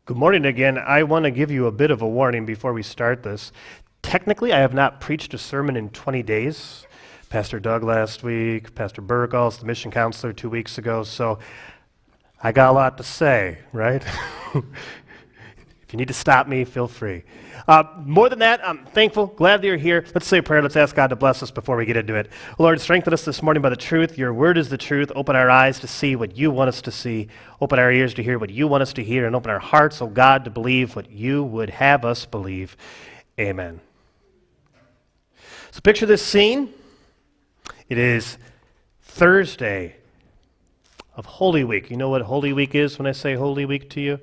Good morning again. I want to give you a bit of a warning before we start this. Technically, I have not preached a sermon in 20 days. Pastor Doug last week, Pastor Burgos, the mission counselor 2 weeks ago, so I got a lot to say, right? If you need to stop me, feel free. More than that, I'm thankful, glad that you're here. Let's say a prayer. Let's ask God to bless us before we get into it. Lord, strengthen us this morning by the truth. Your word is the truth. Open our eyes to see what you want us to see. Open our ears to hear what you want us to hear. And open our hearts, oh God, to believe what you would have us believe. Amen. So picture this scene. It is Thursday of Holy Week. You know what Holy Week is when I say Holy Week to you?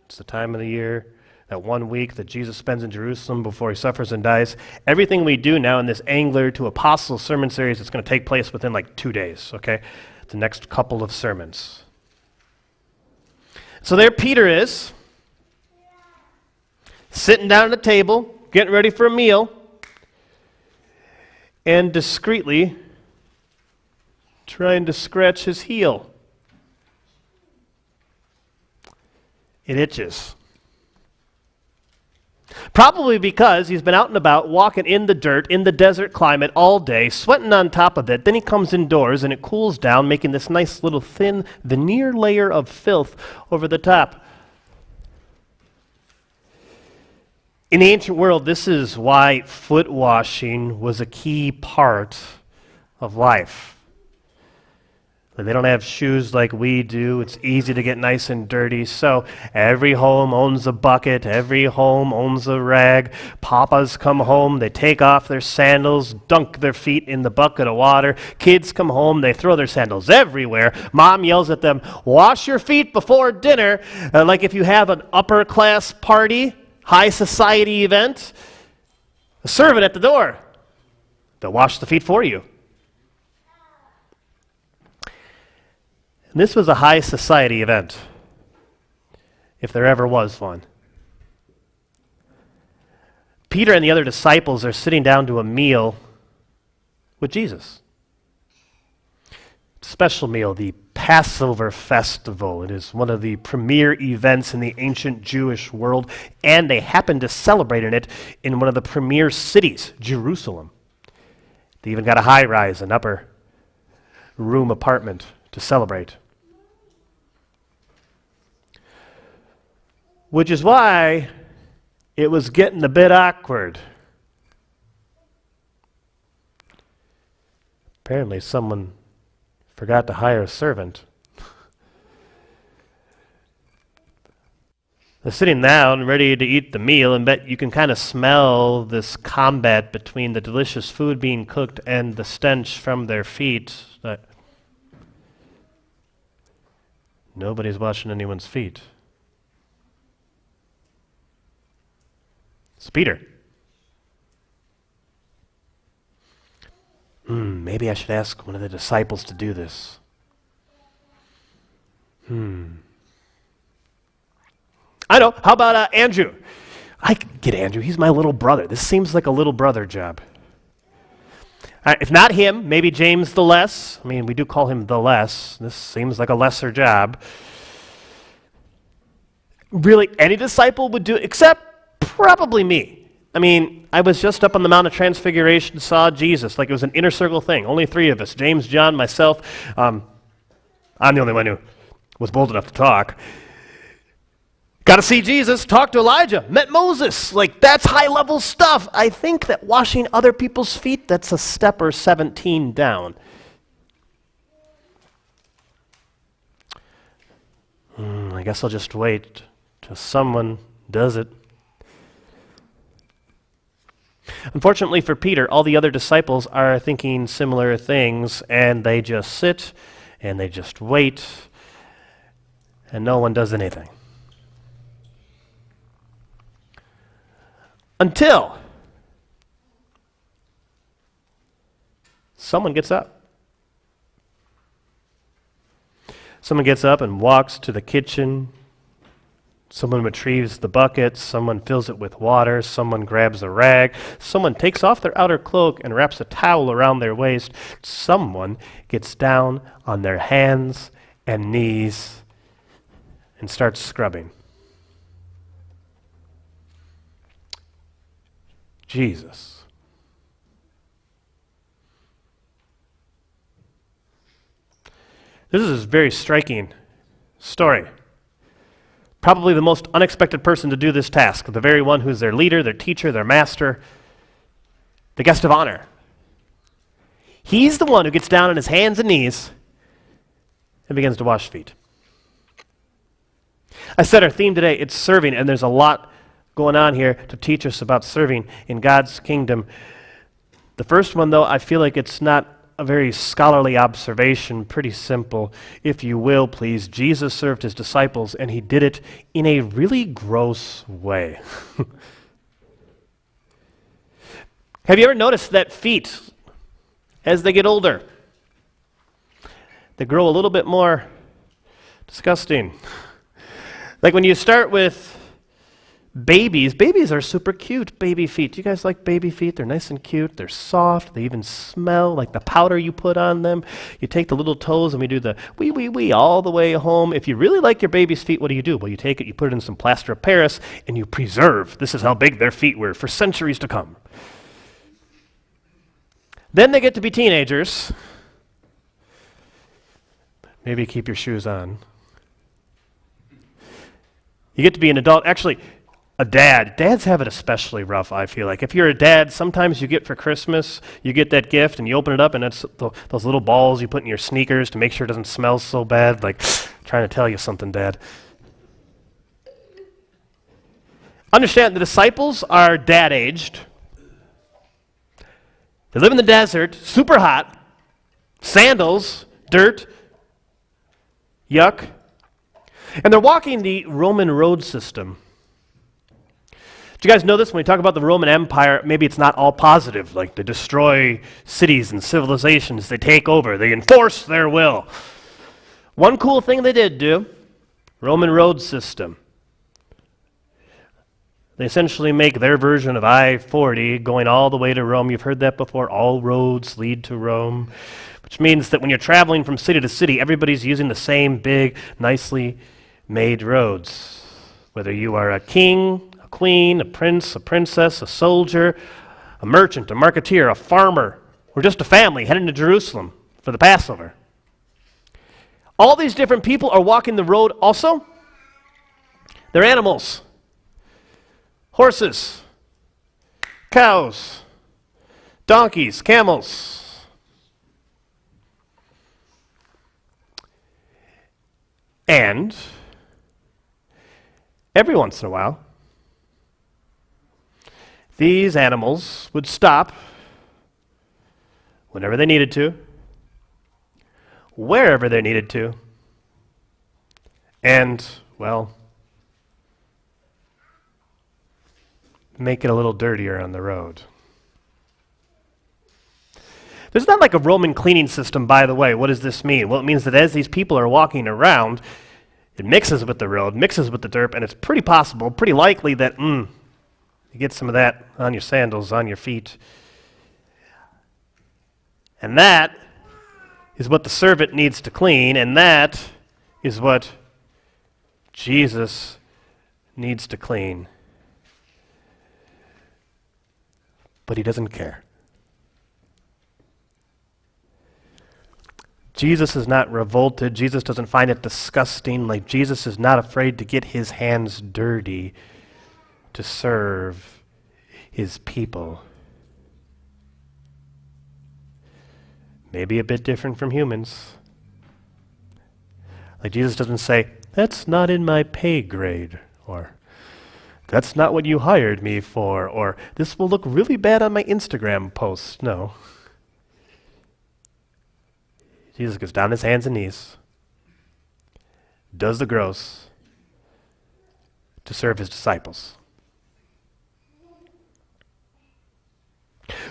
It's the time of the year, that 1 week that Jesus spends in Jerusalem before he suffers and dies. Everything we do now in this Angler to Apostles sermon series is going to take place within like 2 days, okay? The next couple of sermons. So there Peter is, sitting down at a table, getting ready for a meal, and discreetly trying to scratch his heel. It itches. Probably because he's been out and about walking in the dirt, in the desert climate all day, sweating on top of it. Then he comes indoors and it cools down, making this nice little thin veneer layer of filth over the top. In the ancient world, this is why foot washing was a key part of life. They don't have shoes like we do. It's easy to get nice and dirty. So every home owns a bucket. Every home owns a rag. Papas come home. They take off their sandals, dunk their feet in the bucket of water. Kids come home. They throw their sandals everywhere. Mom yells at them, "Wash your feet before dinner." Like if you have an upper class party, high society event, a servant at the door. They'll wash the feet for you. And this was a high society event, if there ever was one. Peter and the other disciples are sitting down to a meal with Jesus. Special meal, the Passover festival. It is one of the premier events in the ancient Jewish world, and they happen to celebrate in it in one of the premier cities, Jerusalem. They even got a high-rise, an upper room apartment to celebrate. Which is why it was getting a bit awkward. Apparently someone forgot to hire a servant. They're sitting down, ready to eat the meal, and bet you can kind of smell this combat between the delicious food being cooked and the stench from their feet. Nobody's washing anyone's feet. It's Peter. Maybe I should ask one of the disciples to do this. I know. How about Andrew? I could get Andrew. He's my little brother. This seems like a little brother job. If not him, maybe James the Less. I mean, we do call him the Less. This seems like a lesser job. Really, any disciple would do it, except probably me. I mean, I was just up on the Mount of Transfiguration, saw Jesus, like it was an inner circle thing. Only 3 of us, James, John, myself. I'm the only one who was bold enough to talk. Got to see Jesus, talk to Elijah, met Moses. Like, that's high-level stuff. I think that washing other people's feet, that's a step or 17 down. I guess I'll just wait till someone does it. Unfortunately for Peter, all the other disciples are thinking similar things, and they just sit, and they just wait, and no one does anything. Until someone gets up. Someone gets up and walks to the kitchen. Someone retrieves the bucket. Someone fills it with water. Someone grabs a rag. Someone takes off their outer cloak and wraps a towel around their waist. Someone gets down on their hands and knees and starts scrubbing. Jesus. This is a very striking story. Probably the most unexpected person to do this task, the very one who's their leader, their teacher, their master, the guest of honor. He's the one who gets down on his hands and knees and begins to wash feet. I said our theme today, it's serving, and there's a lot going on here to teach us about serving in God's kingdom. The first one, though, I feel like it's not a very scholarly observation, pretty simple. If you will, please, Jesus served his disciples, and he did it in a really gross way. Have you ever noticed that feet, as they get older, they grow a little bit more disgusting? Like when you start with babies are super cute, baby feet. Do you guys like baby feet? They're nice and cute. They're soft. They even smell like the powder you put on them. You take the little toes and we do the wee, wee, wee all the way home. If you really like your baby's feet, what do? Well, you take it, you put it in some plaster of Paris, and you preserve. This is how big their feet were for centuries to come. Then they get to be teenagers. Maybe keep your shoes on. You get to be an adult. Actually, a dad. Dads have it especially rough, I feel like. If you're a dad, sometimes you get for Christmas, you get that gift and you open it up and it's those little balls you put in your sneakers to make sure it doesn't smell so bad. Like, trying to tell you something, Dad. Understand, the disciples are dad-aged. They live in the desert, super hot, sandals, dirt, yuck. And they're walking the Roman road system. Do you guys know this? When we talk about the Roman Empire, maybe it's not all positive. Like they destroy cities and civilizations. They take over. They enforce their will. One cool thing they did do, Roman road system. They essentially make their version of I-40 going all the way to Rome. You've heard that before. All roads lead to Rome. Which means that when you're traveling from city to city, everybody's using the same big, nicely made roads. Whether you are a king, a queen, a prince, a princess, a soldier, a merchant, a marketeer, a farmer, or just a family heading to Jerusalem for the Passover. All these different people are walking the road also. They're animals. Horses, cows, donkeys, camels. And every once in a while, these animals would stop whenever they needed to, wherever they needed to, and, well, make it a little dirtier on the road. There's not like a Roman cleaning system, by the way. What does this mean? Well, it means that as these people are walking around, it mixes with the road, mixes with the dirt, and it's pretty possible, pretty likely that, you get some of that on your sandals, on your feet. And that is what the servant needs to clean, and that is what Jesus needs to clean. But he doesn't care. Jesus is not revolted. Jesus doesn't find it disgusting. Like Jesus is not afraid to get his hands dirty to serve his people. Maybe a bit different from humans. Like Jesus doesn't say, that's not in my pay grade, or that's not what you hired me for, or this will look really bad on my Instagram post. No. Jesus goes down his hands and knees, does the gross to serve his disciples.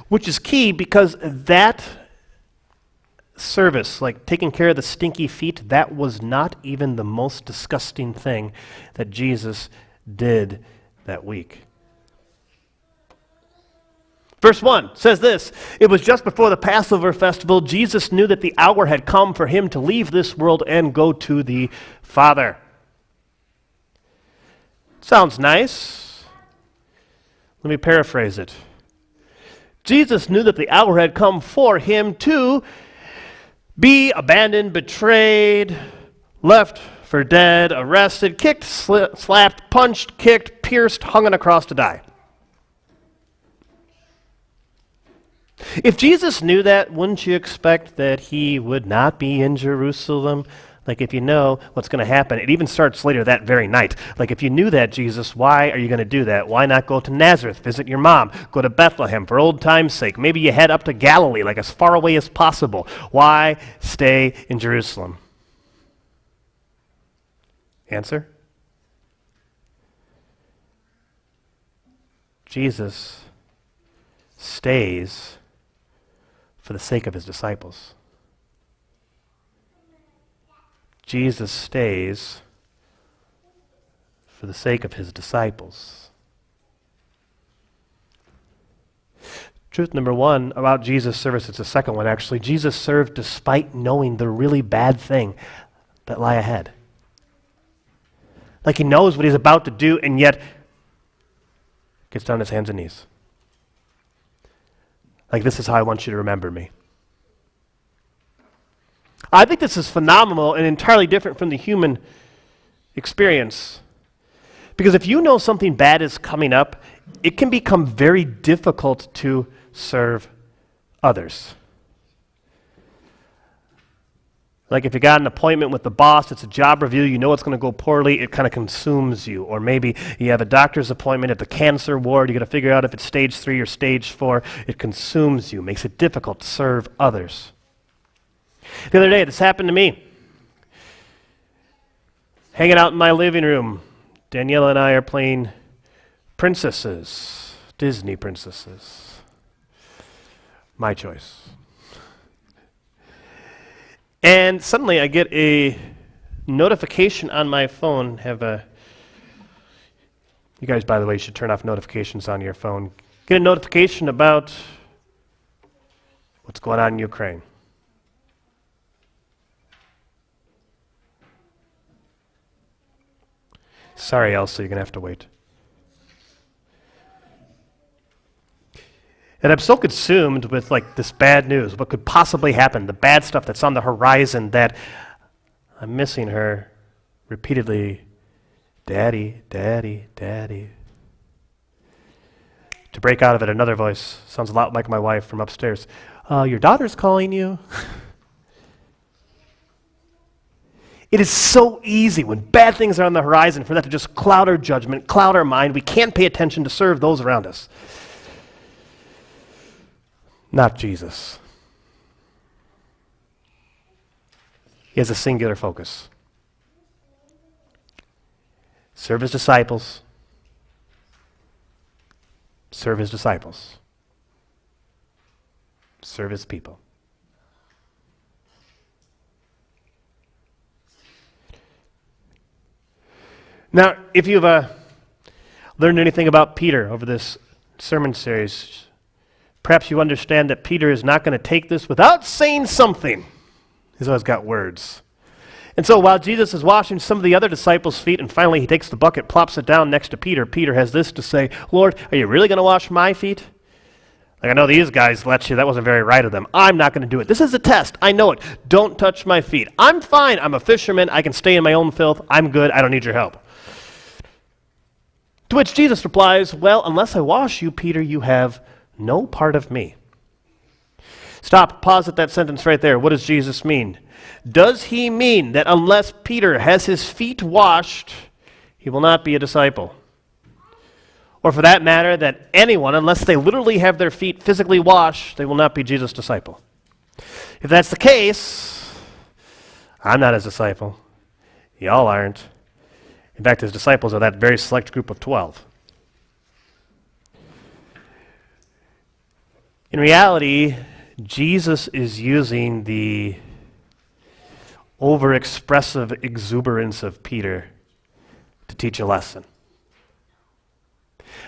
Which is key because that service, like taking care of the stinky feet, that was not even the most disgusting thing that Jesus did that week. Verse 1 says this, it was just before the Passover festival, Jesus knew that the hour had come for him to leave this world and go to the Father. Sounds nice. Let me paraphrase it. Jesus knew that the hour had come for him to be abandoned, betrayed, left for dead, arrested, kicked, slapped, punched, kicked, pierced, hung on a cross to die. If Jesus knew that, wouldn't you expect that he would not be in Jerusalem? Like, if you know what's going to happen, it even starts later that very night. Like, if you knew that, Jesus, why are you going to do that? Why not go to Nazareth, visit your mom, go to Bethlehem for old time's sake? Maybe you head up to Galilee, like as far away as possible. Why stay in Jerusalem? Answer? Jesus stays for the sake of his disciples. Jesus stays for the sake of his disciples. Truth number one about Jesus' service, it's the second one actually. Jesus served despite knowing the really bad thing that lie ahead. Like he knows what he's about to do and yet gets down on his hands and knees. Like, this is how I want you to remember me. I think this is phenomenal and entirely different from the human experience. Because if you know something bad is coming up, it can become very difficult to serve others. Like if you got an appointment with the boss, it's a job review, you know it's going to go poorly, it kind of consumes you. Or maybe you have a doctor's appointment at the cancer ward, you got to figure out if it's stage 3 or stage 4, it consumes you, makes it difficult to serve others. The other day, this happened to me. Hanging out in my living room, Daniela and I are playing princesses, Disney princesses. My choice. And suddenly I get a notification on my phone. You guys, by the way, should turn off notifications on your phone. Get a notification about what's going on in Ukraine. Sorry, Elsa, you're going to have to wait. And I'm so consumed with like this bad news, what could possibly happen, the bad stuff that's on the horizon, that I'm missing her repeatedly. Daddy, daddy, daddy. To break out of it, another voice, sounds a lot like my wife from upstairs. Your daughter's calling you. It is so easy when bad things are on the horizon for that to just cloud our judgment, cloud our mind. We can't pay attention to serve those around us. Not Jesus. He has a singular focus. Serve his disciples. Serve his disciples. Serve his people. Now, if you've learned anything about Peter over this sermon series, perhaps you understand that Peter is not going to take this without saying something. He's always got words. And so while Jesus is washing some of the other disciples' feet, and finally he takes the bucket, plops it down next to Peter, Peter has this to say, Lord, are you really going to wash my feet? Like, I know these guys let you, that wasn't very right of them. I'm not going to do it. This is a test. I know it. Don't touch my feet. I'm fine. I'm a fisherman. I can stay in my own filth. I'm good. I don't need your help. To which Jesus replies, well, unless I wash you, Peter, you have no part of me. Stop, pause at that sentence right there. What does Jesus mean? Does he mean that unless Peter has his feet washed, he will not be a disciple? Or for that matter, that anyone, unless they literally have their feet physically washed, they will not be Jesus' disciple? If that's the case, I'm not his disciple. Y'all aren't. In fact, his disciples are that very select group of 12. In reality, Jesus is using the overexpressive exuberance of Peter to teach a lesson.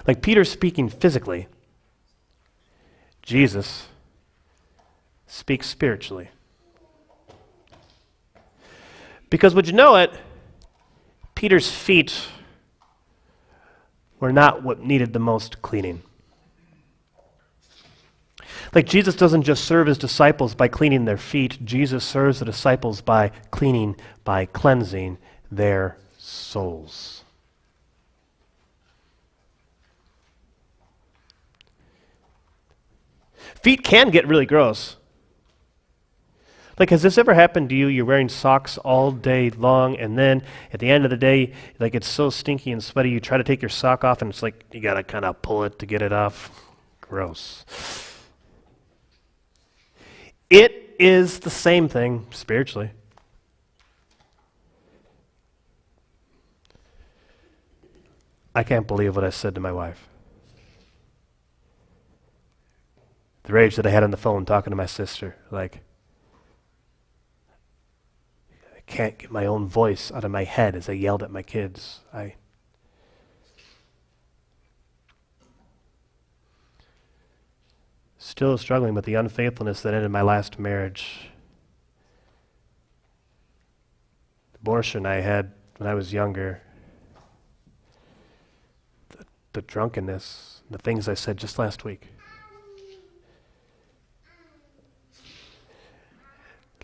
Like Peter speaking physically, Jesus speaks spiritually. Because would you know it, Peter's feet were not what needed the most cleaning. Like Jesus doesn't just serve his disciples by cleaning their feet. Jesus serves the disciples by cleansing their souls. Feet can get really gross. Like, has this ever happened to you? You're wearing socks all day long, and then at the end of the day, like it's so stinky and sweaty, you try to take your sock off, and it's like you gotta kind of pull it to get it off. Gross. It is the same thing spiritually. I can't believe what I said to my wife. The rage that I had on the phone talking to my sister, like, I can't get my own voice out of my head as I yelled at my kids. Still struggling with the unfaithfulness that ended my last marriage. The abortion I had when I was younger. The drunkenness, the things I said just last week.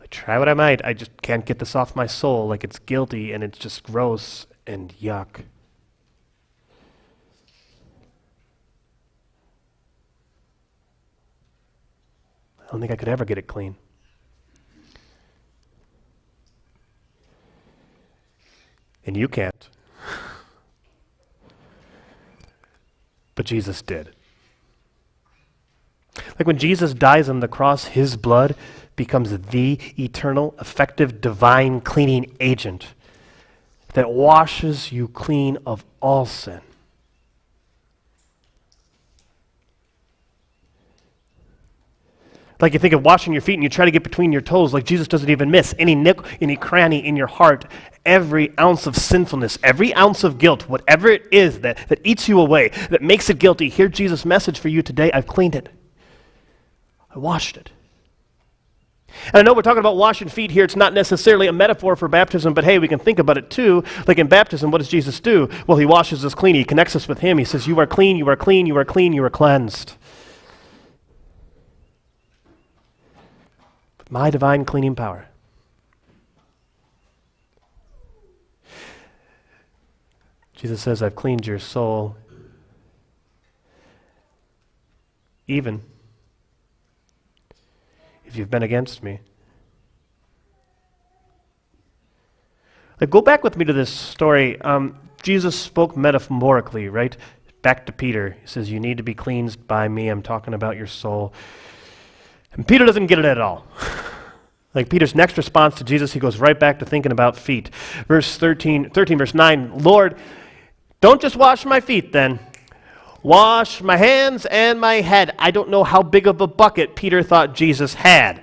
I try what I might, I just can't get this off my soul. Like it's guilty and it's just gross and yuck. I don't think I could ever get it clean. And you can't. But Jesus did. Like when Jesus dies on the cross, his blood becomes the eternal, effective, divine cleaning agent that washes you clean of all sin. Like you think of washing your feet and you try to get between your toes, like Jesus doesn't even miss any nick, any cranny in your heart. Every ounce of sinfulness, every ounce of guilt, whatever it is that eats you away, that makes it guilty, hear Jesus' message for you today. I've cleaned it. I washed it. And I know we're talking about washing feet here. It's not necessarily a metaphor for baptism, but hey, we can think about it too. Like in baptism, what does Jesus do? Well, he washes us clean. He connects us with him. He says, you are clean, you are clean, you are clean, you are cleansed. My divine cleaning power. Jesus says, I've cleaned your soul, even if you've been against me. Like, go back with me to this story. Jesus spoke metaphorically, right? Back to Peter. He says, you need to be cleansed by me. I'm talking about your soul. And Peter doesn't get it at all. Like Peter's next response to Jesus, he goes right back to thinking about feet. Verse 13 verse 9, Lord, don't just wash my feet then. Wash my hands and my head. I don't know how big of a bucket Peter thought Jesus had.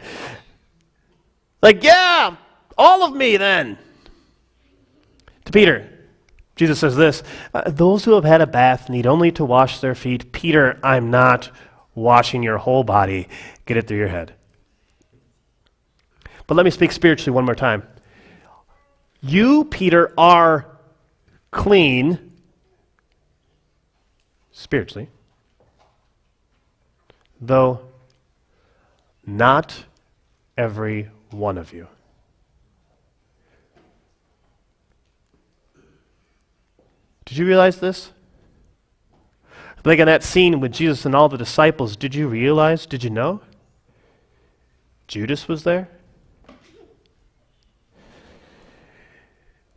Like, yeah, all of me then. To Peter, Jesus says this, those who have had a bath need only to wash their feet. Peter, I'm not washing your whole body. Get it through your head. But let me speak spiritually one more time. You, Peter, are clean spiritually, though not every one of you. Did you realize this? Like in that scene with Jesus and all the disciples, did you realize, did you know? Judas was there.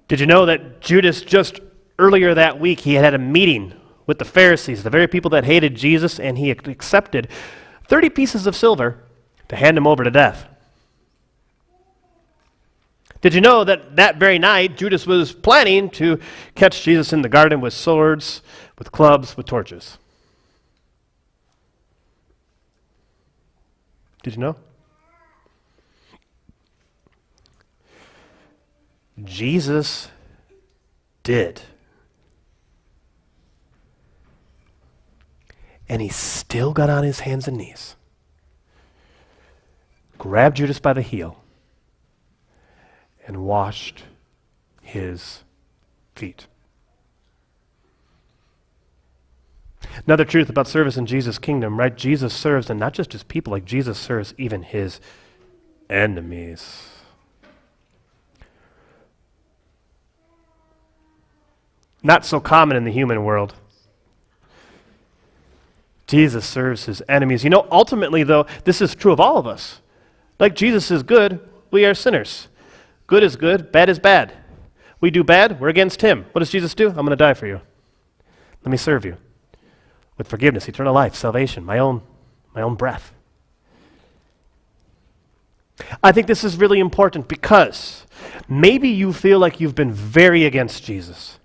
Did you know that Judas just earlier that week, he had a meeting with the Pharisees, the very people that hated Jesus, and he accepted 30 pieces of silver to hand him over to death. Did you know that that very night, Judas was planning to catch Jesus in the garden with swords, with clubs, with torches? Did you know? Jesus did. And he still got on his hands and knees, grabbed Judas by the heel, and washed his feet. Another truth about service in Jesus' kingdom, right? Jesus serves, and not just his people, like Jesus serves even his enemies. Not so common in the human world. Jesus serves his enemies. You know, ultimately, though, this is true of all of us. Like Jesus is good, we are sinners. Good is good, bad is bad. We do bad, we're against him. What does Jesus do? I'm going to die for you. Let me serve you with forgiveness, eternal life, salvation, my own breath. I think this is really important because maybe you feel like you've been very against Jesus.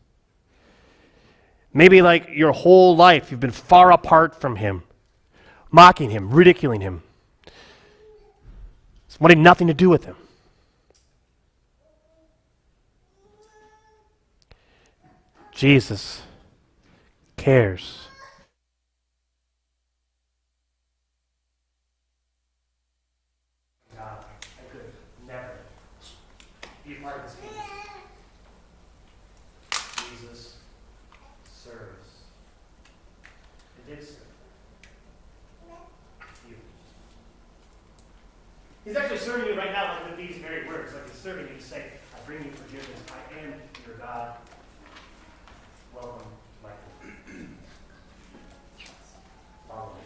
Maybe like your whole life you've been far apart from him, mocking him, ridiculing him, wanting nothing to do with him. Jesus cares. God, I could never be a part of this kingdom. Jesus serves. He did serve you. He's actually serving you right now, like with these very words. Like he's serving you to say, I bring you forgiveness. I am your God. Welcome, Michael. Follow me.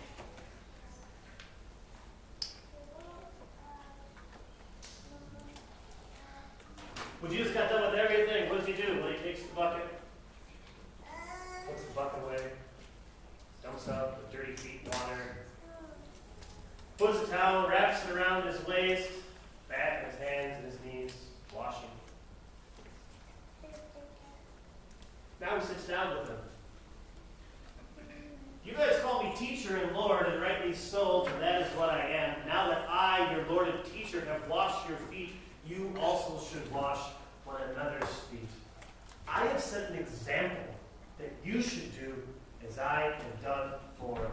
When Jesus got done with everything, what does he do? Well, he takes the bucket, puts the bucket away, dumps out the dirty feet in water, puts a towel, wraps it around his waist, back, his hands, and his knees, washing. Now he sits down with them. You guys call me teacher and Lord, and rightly so, for that is what I am. Now that I, your Lord and teacher, have washed your feet, you also should wash one another's feet. I have set an example that you should do as I have done for you.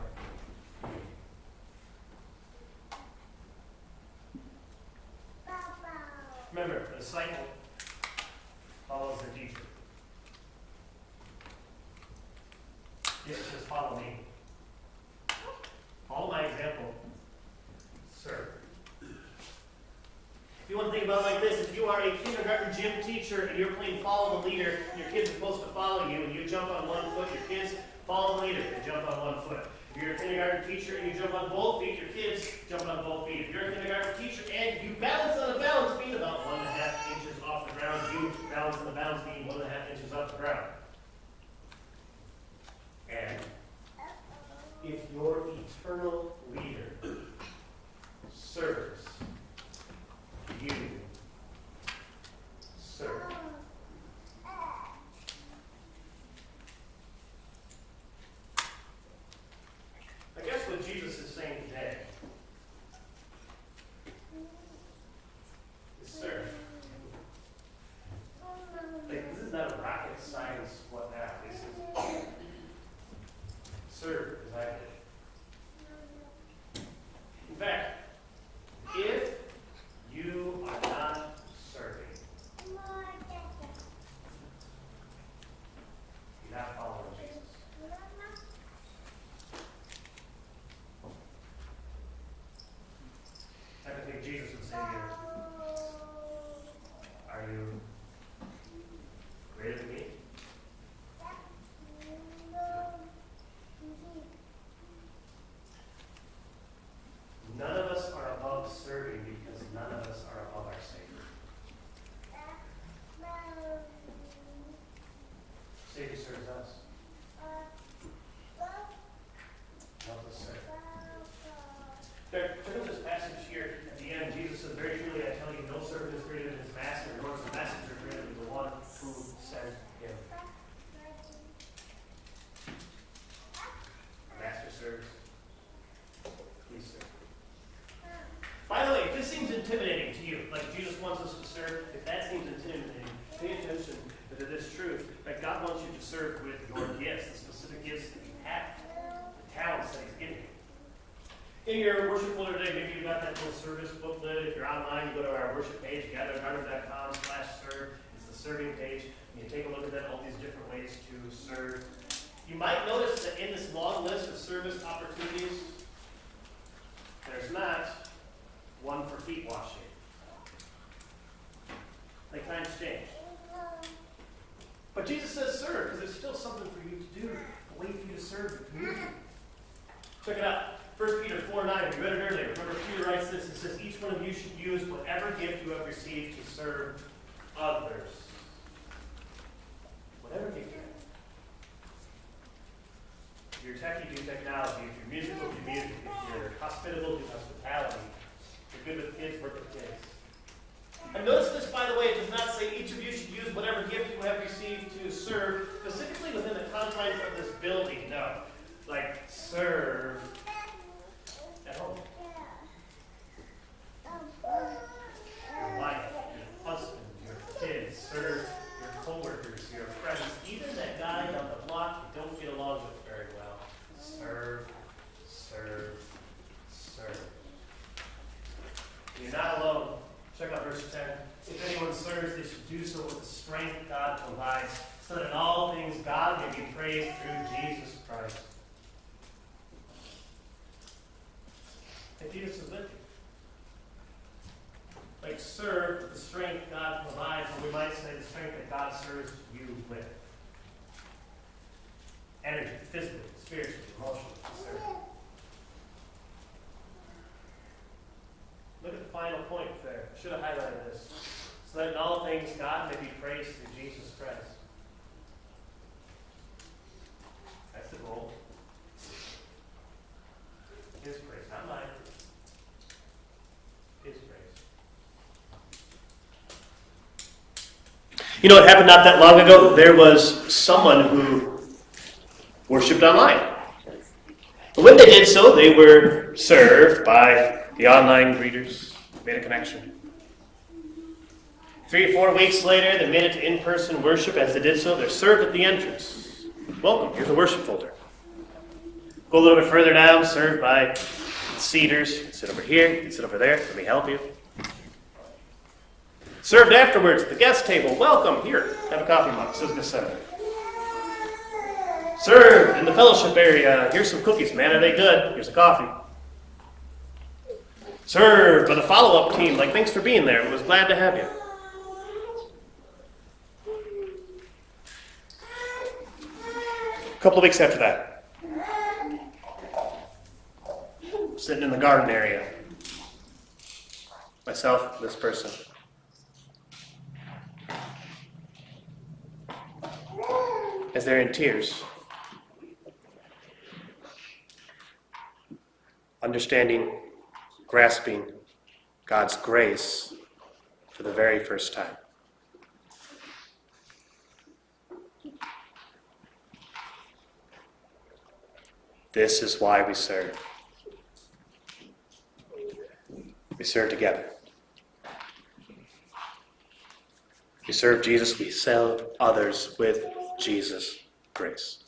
Remember, the disciple follows the teacher. Jesus says, follow me. Follow my example. Serve. If you want to think about it like this, if you are a kindergarten gym teacher and you're playing follow the leader, and your kids are supposed to follow you, and you jump on one foot, your kids follow the leader and jump on one foot. If you're a kindergarten teacher and you jump on both feet, your kids jump on both feet. If you're a kindergarten teacher and you balance on a balance beam about 1.5 inches off the ground, you balance on the balance beam 1.5 inches off the ground. And if your eternal leader serves, you serve. I guess what Jesus is saying today is serve. Like, this is not a rocket science what now. This is serve as I did. In fact, if you are not serving, you're not following Jesus. I think Jesus would say here, are you greater than me? None of us are above serving because none of us are above our Savior. Savior serves us. Help us serve. Look at this passage here at the end. Jesus says, very truly I tell you, no servant is greater than his master, nor is the messenger greater than the one who sent him. Our master serves. Please serve. By the way, if this seems intimidating to you, like Jesus wants us to serve, if that seems intimidating, pay attention that it is truth, that God wants you to serve with your gifts, the specific gifts that you have, the talents that he's given you. In your worship folder today, maybe you got that little service booklet. If you're online, you go to our worship page, gathergarden.com/serve. It's the serving page. And you take a look at that, all these different ways to serve. You might notice that in this long list of service opportunities, there's not one for feet washing. Like times change. But Jesus says serve, because there's still something for you to do, a way for you to serve the community. Check it out. 1 Peter 4:9, we read it earlier. Remember, Peter writes this, it says, each one of you should use whatever gift you have received to serve others. Whatever gift you have. If you're techie, do technology. If you're musical, do music. If you're hospitable, do hospitality. If you're good with kids, work with kids. And notice this, by the way, it does not say each of you should use whatever gift you have received to serve, specifically within the confines of this building. No. Like, serve at home. Your wife, your husband, your kids, serve your coworkers, your friends, even that guy down the block you don't get along with very well. Serve, serve, serve. You're not alone. Check out verse 10. If anyone serves, they should do so with the strength God provides, so that in all things God may be praised through Jesus Christ. And Jesus is with you. Like serve with the strength God provides, or we might say the strength that God serves you with. Energy, physically, spiritually, emotionally, serve. Look at the final point there. I should have highlighted this. So that in all things God may be praised through Jesus Christ. That's the goal. His praise, not mine. His praise. You know what happened not that long ago? There was someone who worshipped online. But when they did so, they were served by the online greeters, made a connection. 3 or 4 weeks later, they made it to in-person worship. As they did so, they're served at the entrance. Welcome, here's a worship folder. Go a little bit further down, served by seaters. You can sit over here, you can sit over there. Let me help you. Served afterwards at the guest table. Welcome, here, have a coffee mug. This is the center. Served in the fellowship area. Here's some cookies. Man, are they good? Here's a coffee. Served by the follow-up team. Like, thanks for being there. Was glad to have you. A couple of weeks after that, sitting in the garden area. Myself, this person. As they're in tears. Understanding, grasping God's grace for the very first time. This is why we serve. We serve together. We serve Jesus, we serve others with Jesus' grace.